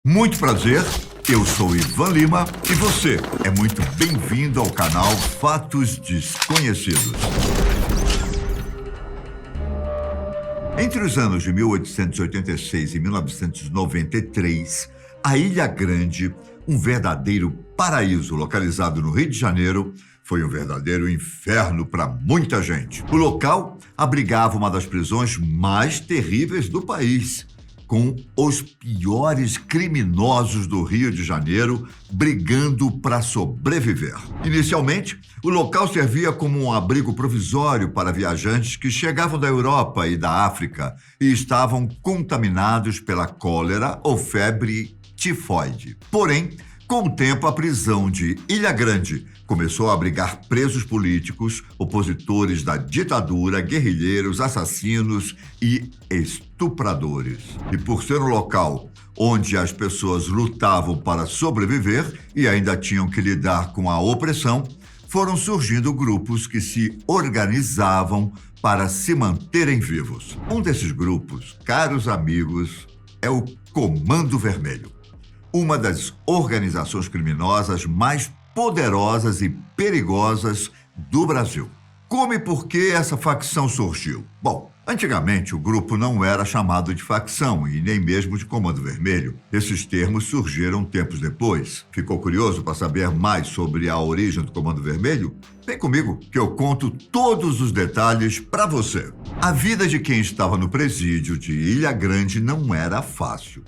Muito prazer, eu sou Ivan Lima e você é muito bem-vindo ao canal Fatos Desconhecidos. Entre os anos de 1886 e 1993, a Ilha Grande, um verdadeiro paraíso localizado no Rio de Janeiro, foi um verdadeiro inferno para muita gente. O local abrigava uma das prisões mais terríveis do país, com os piores criminosos do Rio de Janeiro brigando para sobreviver. Inicialmente, o local servia como um abrigo provisório para viajantes que chegavam da Europa e da África e estavam contaminados pela cólera ou febre tifoide. Porém, com o tempo, a prisão de Ilha Grande começou a abrigar presos políticos, opositores da ditadura, guerrilheiros, assassinos e estupradores. E por ser um local onde as pessoas lutavam para sobreviver e ainda tinham que lidar com a opressão, foram surgindo grupos que se organizavam para se manterem vivos. Um desses grupos, caros amigos, é o Comando Vermelho, uma das organizações criminosas mais poderosas e perigosas do Brasil. Como e por que essa facção surgiu? Bom, antigamente o grupo não era chamado de facção e nem mesmo de Comando Vermelho. Esses termos surgiram tempos depois. Ficou curioso para saber mais sobre a origem do Comando Vermelho? Vem comigo que eu conto todos os detalhes para você. A vida de quem estava no presídio de Ilha Grande não era fácil.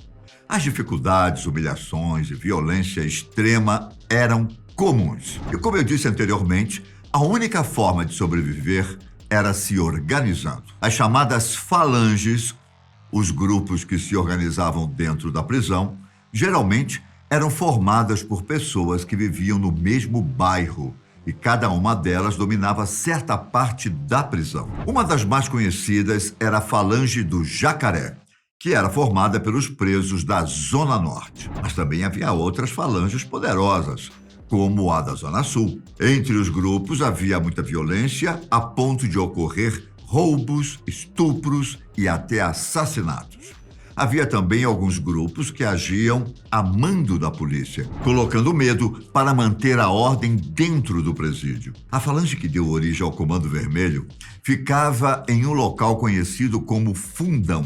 As dificuldades, humilhações e violência extrema eram comuns. E como eu disse anteriormente, a única forma de sobreviver era se organizando. As chamadas falanges, os grupos que se organizavam dentro da prisão, geralmente eram formadas por pessoas que viviam no mesmo bairro e cada uma delas dominava certa parte da prisão. Uma das mais conhecidas era a Falange do Jacaré, que era formada pelos presos da Zona Norte. Mas também havia outras falanges poderosas, como a da Zona Sul. Entre os grupos havia muita violência, a ponto de ocorrer roubos, estupros e até assassinatos. Havia também alguns grupos que agiam a mando da polícia, colocando medo para manter a ordem dentro do presídio. A falange que deu origem ao Comando Vermelho ficava em um local conhecido como Fundão,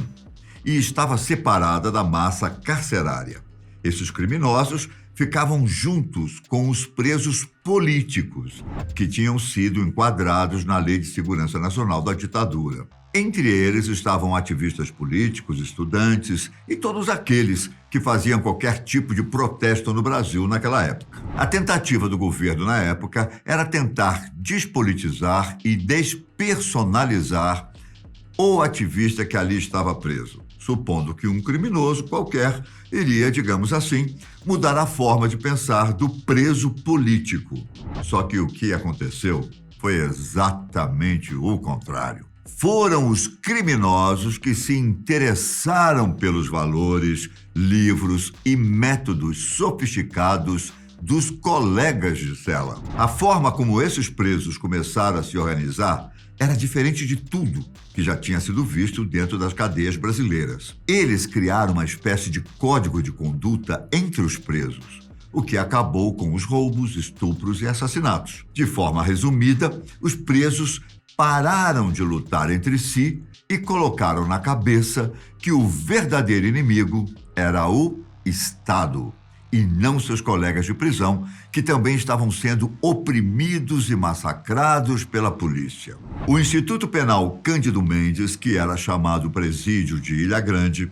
e estava separada da massa carcerária. Esses criminosos ficavam juntos com os presos políticos, que tinham sido enquadrados na Lei de Segurança Nacional da ditadura. Entre eles estavam ativistas políticos, estudantes e todos aqueles que faziam qualquer tipo de protesto no Brasil naquela época. A tentativa do governo na época era tentar despolitizar e despersonalizar o ativista que ali estava preso, supondo que um criminoso qualquer iria, digamos assim, mudar a forma de pensar do preso político. Só que o que aconteceu foi exatamente o contrário. Foram os criminosos que se interessaram pelos valores, livros e métodos sofisticados dos colegas de cela. A forma como esses presos começaram a se organizar era diferente de tudo que já tinha sido visto dentro das cadeias brasileiras. Eles criaram uma espécie de código de conduta entre os presos, o que acabou com os roubos, estupros e assassinatos. De forma resumida, os presos pararam de lutar entre si e colocaram na cabeça que o verdadeiro inimigo era o Estado, e não seus colegas de prisão, que também estavam sendo oprimidos e massacrados pela polícia. O Instituto Penal Cândido Mendes, que era chamado Presídio de Ilha Grande,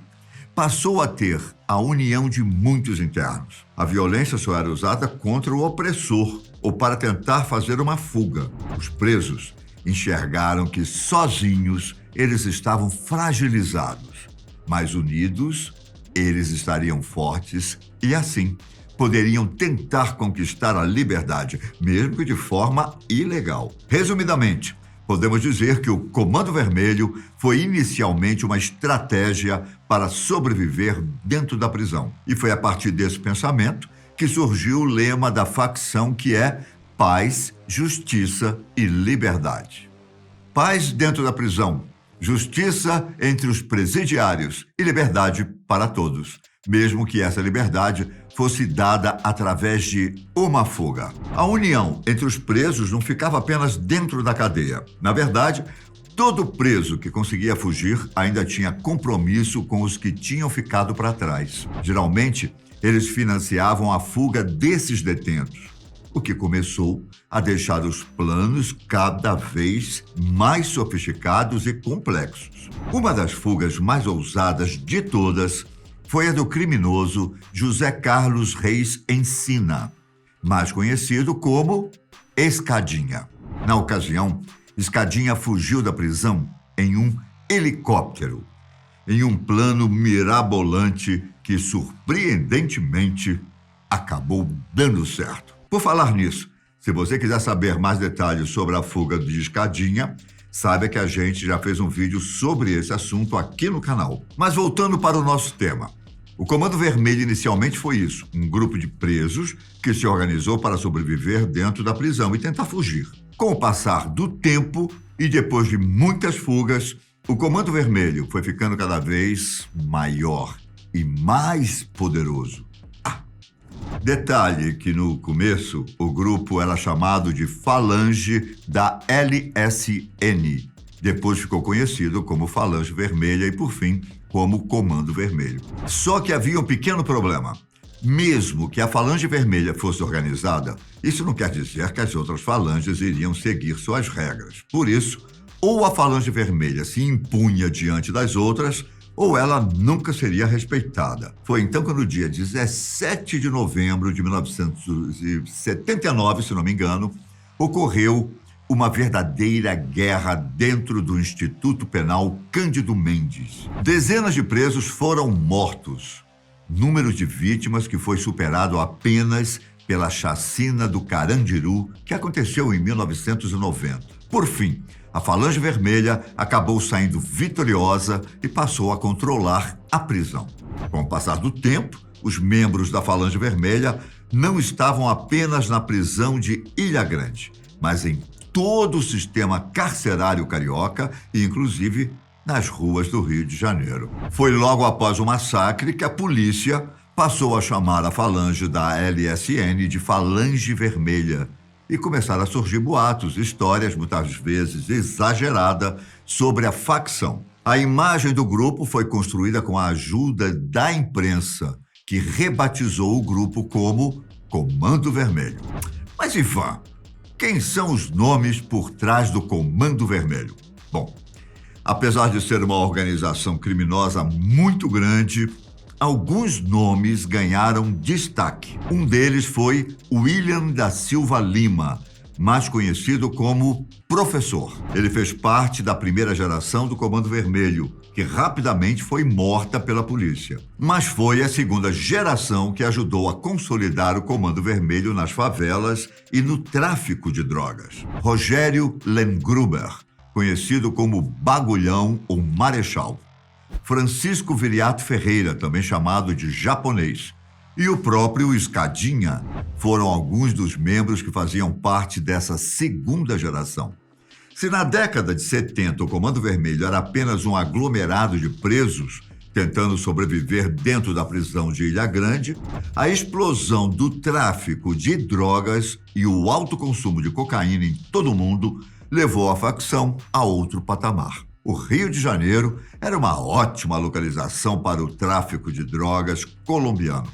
passou a ter a união de muitos internos. A violência só era usada contra o opressor ou para tentar fazer uma fuga. Os presos enxergaram que sozinhos eles estavam fragilizados, mas unidos eles estariam fortes e, assim, poderiam tentar conquistar a liberdade, mesmo que de forma ilegal. Resumidamente, podemos dizer que o Comando Vermelho foi inicialmente uma estratégia para sobreviver dentro da prisão. E foi a partir desse pensamento que surgiu o lema da facção, que é paz, justiça e liberdade. Paz dentro da prisão, justiça entre os presidiários e liberdade para todos. mesmo que essa liberdade fosse dada através de uma fuga. A união entre os presos não ficava apenas dentro da cadeia. Na verdade, todo preso que conseguia fugir ainda tinha compromisso com os que tinham ficado para trás. Geralmente, eles financiavam a fuga desses detentos, o que começou a deixar os planos cada vez mais sofisticados e complexos. Uma das fugas mais ousadas de todas foi a do criminoso José Carlos Reis Encina, mais conhecido como Escadinha. Na ocasião, Escadinha fugiu da prisão em um helicóptero, em um plano mirabolante que, surpreendentemente, acabou dando certo. Por falar nisso, se você quiser saber mais detalhes sobre a fuga de Escadinha, saiba que a gente já fez um vídeo sobre esse assunto aqui no canal. Mas voltando para o nosso tema, o Comando Vermelho inicialmente foi isso, um grupo de presos que se organizou para sobreviver dentro da prisão e tentar fugir. Com o passar do tempo e depois de muitas fugas, o Comando Vermelho foi ficando cada vez maior e mais poderoso. Detalhe que no começo o grupo era chamado de Falange da LSN. Depois ficou conhecido como Falange Vermelha e, por fim, como Comando Vermelho. Só que havia um pequeno problema. Mesmo que a Falange Vermelha fosse organizada, isso não quer dizer que as outras falanges iriam seguir suas regras. Por isso, ou a Falange Vermelha se impunha diante das outras, ou ela nunca seria respeitada. Foi então que no dia 17 de novembro de 1979, se não me engano, ocorreu uma verdadeira guerra dentro do Instituto Penal Cândido Mendes. Dezenas de presos foram mortos. Número de vítimas que foi superado apenas pela chacina do Carandiru, que aconteceu em 1990. Por fim, a Falange Vermelha acabou saindo vitoriosa e passou a controlar a prisão. Com o passar do tempo, os membros da Falange Vermelha não estavam apenas na prisão de Ilha Grande, mas em todo o sistema carcerário carioca e, inclusive, nas ruas do Rio de Janeiro. Foi logo após o massacre que a polícia passou a chamar a Falange da LSN de Falange Vermelha, e começaram a surgir boatos, histórias muitas vezes exageradas sobre a facção. A imagem do grupo foi construída com a ajuda da imprensa, que rebatizou o grupo como Comando Vermelho. Mas, Ivan, quem são os nomes por trás do Comando Vermelho? Bom, apesar de ser uma organização criminosa muito grande, alguns nomes ganharam destaque. Um deles foi William da Silva Lima, mais conhecido como Professor. Ele fez parte da primeira geração do Comando Vermelho, que rapidamente foi morta pela polícia. Mas foi a segunda geração que ajudou a consolidar o Comando Vermelho nas favelas e no tráfico de drogas. Rogério Lengruber, conhecido como Bagulhão ou Marechal. Francisco Viriato Ferreira, também chamado de Japonês, e o próprio Escadinha foram alguns dos membros que faziam parte dessa segunda geração. Se na década de 70 o Comando Vermelho era apenas um aglomerado de presos tentando sobreviver dentro da prisão de Ilha Grande, a explosão do tráfico de drogas e o alto consumo de cocaína em todo o mundo levou a facção a outro patamar. O Rio de Janeiro era uma ótima localização para o tráfico de drogas colombiano,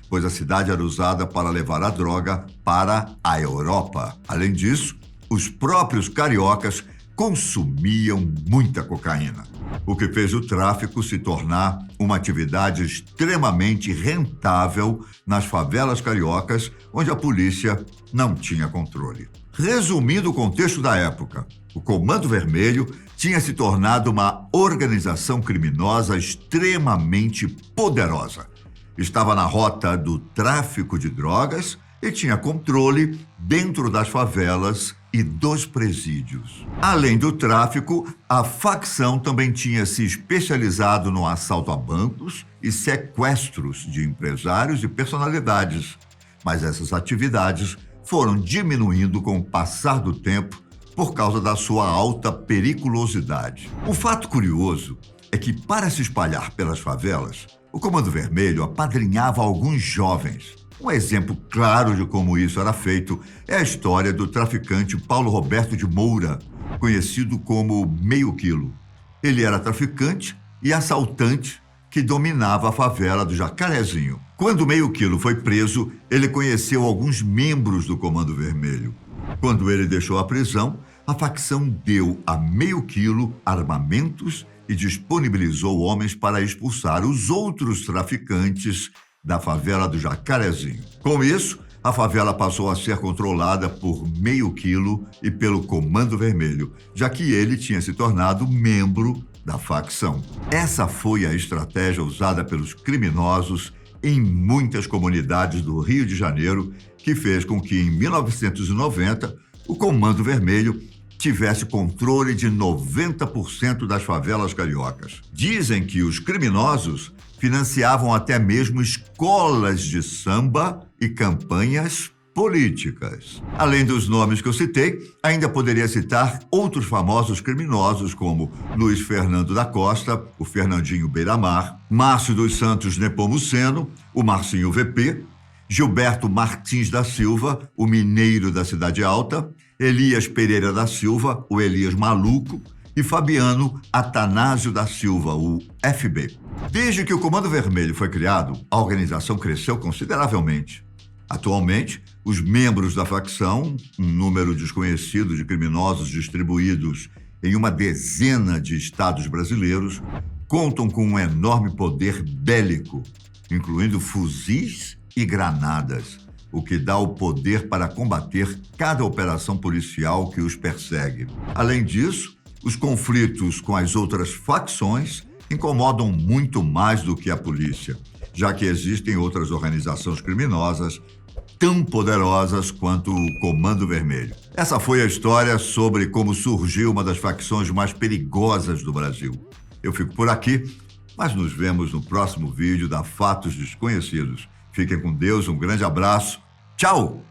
pois a cidade era usada para levar a droga para a Europa. Além disso, os próprios cariocas consumiam muita cocaína, o que fez o tráfico se tornar uma atividade extremamente rentável nas favelas cariocas, onde a polícia não tinha controle. Resumindo o contexto da época, o Comando Vermelho tinha se tornado uma organização criminosa extremamente poderosa. Estava na rota do tráfico de drogas e tinha controle dentro das favelas e dos presídios. Além do tráfico, a facção também tinha se especializado no assalto a bancos e sequestros de empresários e personalidades. Mas essas atividades foram diminuindo com o passar do tempo por causa da sua alta periculosidade. Um fato curioso é que, para se espalhar pelas favelas, O Comando Vermelho apadrinhava alguns jovens. Um exemplo claro de como isso era feito é a história do traficante Paulo Roberto de Moura, conhecido como Meio Quilo. Ele era traficante e assaltante que dominava a favela do Jacarezinho. Quando Meio Quilo foi preso, ele conheceu alguns membros do Comando Vermelho. Quando ele deixou a prisão, a facção deu a Meio Quilo armamentos e disponibilizou homens para expulsar os outros traficantes da favela do Jacarezinho. Com isso, a favela passou a ser controlada por Meio Quilo e pelo Comando Vermelho, já que ele tinha se tornado membro da facção. Essa foi a estratégia usada pelos criminosos em muitas comunidades do Rio de Janeiro, que fez com que, em 1990, o Comando Vermelho tivesse controle de 90% das favelas cariocas. Dizem que os criminosos financiavam até mesmo escolas de samba e campanhas políticas. Além dos nomes que eu citei, ainda poderia citar outros famosos criminosos como Luiz Fernando da Costa, o Fernandinho Beiramar, Márcio dos Santos Nepomuceno, o Marcinho VP, Gilberto Martins da Silva, o Mineiro da Cidade Alta, Elias Pereira da Silva, o Elias Maluco, e Fabiano Atanásio da Silva, o FB. Desde que o Comando Vermelho foi criado, a organização cresceu consideravelmente. Atualmente, os membros da facção, um número desconhecido de criminosos distribuídos em uma dezena de estados brasileiros, contam com um enorme poder bélico, incluindo fuzis e granadas, o que dá o poder para combater cada operação policial que os persegue. Além disso, os conflitos com as outras facções incomodam muito mais do que a polícia, já que existem outras organizações criminosas tão poderosas quanto o Comando Vermelho. Essa foi a história sobre como surgiu uma das facções mais perigosas do Brasil. Eu fico por aqui, mas nos vemos no próximo vídeo da Fatos Desconhecidos. Fiquem com Deus, um grande abraço. Tchau!